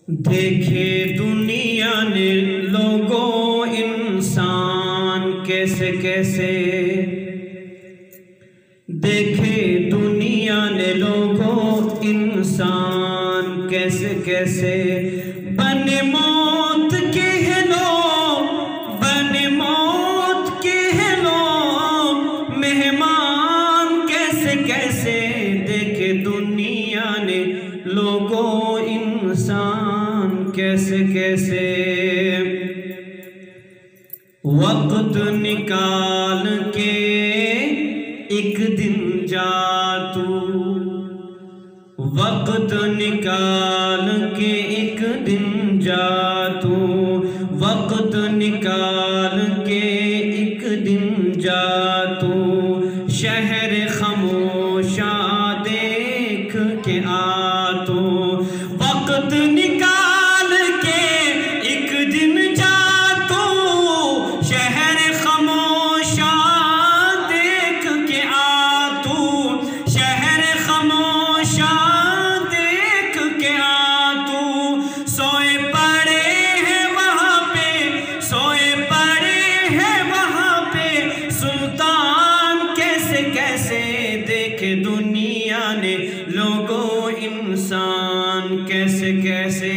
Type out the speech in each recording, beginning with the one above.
دیکھے دنیا نے لوگوں انسان کیسے کیسے، دیکھے دنیا نے لوگوں انسان کیسے کیسے، بنے موت کے ہیں لوگ، بنے موت کے ہیں لوگ مہمان کیسے کیسے، دیکھے دنیا نے لوگوں انسان کیسے کیسے۔ وقت نکال کے ایک دن جا تو، وقت نکال کے ایک دن جا تو، وقت نکال کے ایک دن جا تو، شہر خاموشاں دیکھ کے آ تو، وقت نکال کے ایک دن جا تو، شہر خاموشاں دیکھ کے آ تو، شہر خاموشاں دیکھ کے آ تو، سوئے پڑے ہیں وہاں پہ، سوئے پڑے ہیں وہاں پہ سلطان کیسے کیسے، دیکھے دنیا نے لوگوں انسان کیسے کیسے۔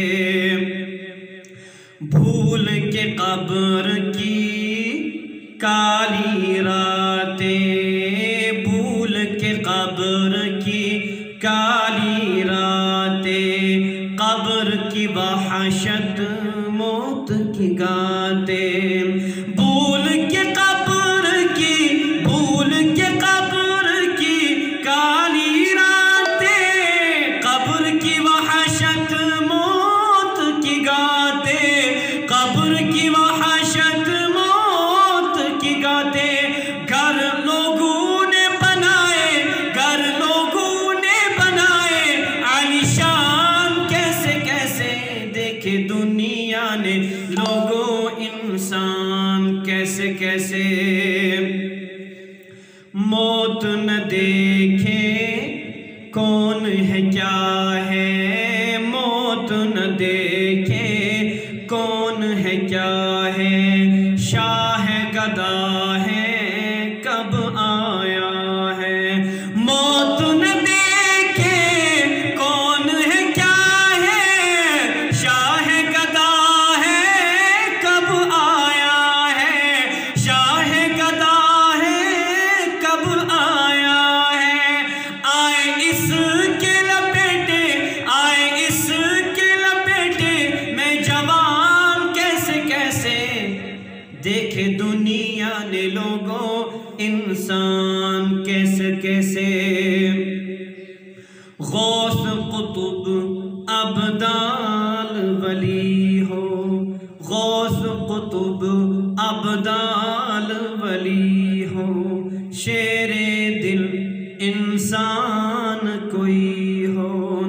بھول کے قبر کی کالی راتیں، بھول کے قبر کی کالی راتیں، قبر کی وحشت موت کی گاتیں، بھول کے قبر کی، بھول کے قبر کی کالی راتیں، قبر کی وحشت موت کی گاتیں، قبر کی وحشت موت کی گاتیں، گھر لوگوں نے بنائے، گھر لوگوں نے بنائے عالیشان کیسے کیسے، دیکھے دنیا نے لوگوں انسان کیسے کیسے۔ موت نہ دیکھے کون ہے کیا ہے، موت نہ دیکھے کون ہے کیا ہے، شاہ گدا ہے کب آیا ہے، موت نہ دیکھے کون ہے کیا ہے، شاہ گدا ہے کب آیا ہے، شاہ گدا ہے کب آیا ہے، آئے اس کے لپیٹے، آئے اس کے لپیٹے میں جوان کیسے کیسے، دیکھے دنیا نے لوگوں انسان کیسے کیسے۔ غوث قطب ابدال ولی ہو، غوث قطب ابدال ولی ہو، شیر دل انسان کوئی ہو،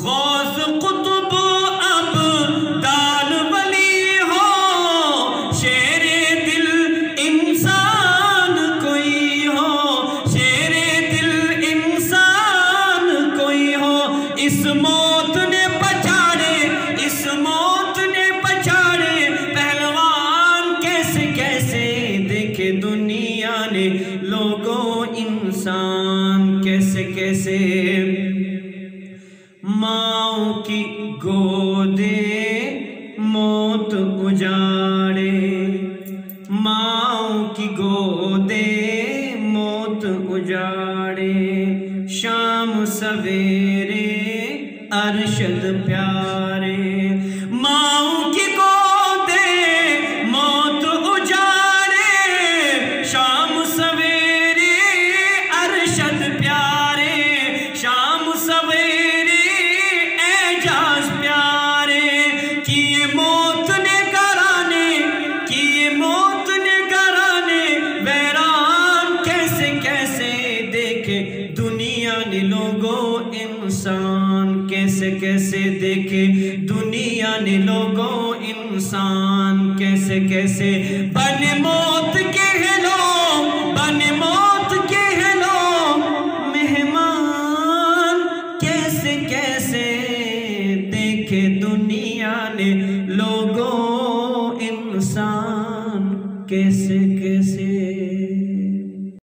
غوث قطب ابدال ولی ہو، شیر دل انسان کوئی ہو، شیر دل انسان کوئی ہو، اس موت نے پچاڑے، اس موت نے پچاڑے پہلوان کیسے کیسے، دیکھے دنیا نے لوگوں انسان کیسے کیسے۔ ماؤں کی گودے موت اجاڑے، ماؤں کی گودے موت اجاڑے، شام سویرے ارشد پیارے، ماؤں کی گودے موت اجاڑے، شام سویرے ارشد پیارے، شام سویرے اعجاز پیارے، کیے موت نے گھرانے، کیے موت نے گھرانے ویران کیسے کیسے، دیکھے دنیا نے لوگوں انسان کیسے کیسے، دیکھے دنیا نے لوگوں انسان کیسے کیسے، بنے موت کے ہیں لوگ، بنے موت کے ہیں لوگ مہمان کیسے کیسے، دیکھے دنیا نے لوگوں انسان کیسے کیسے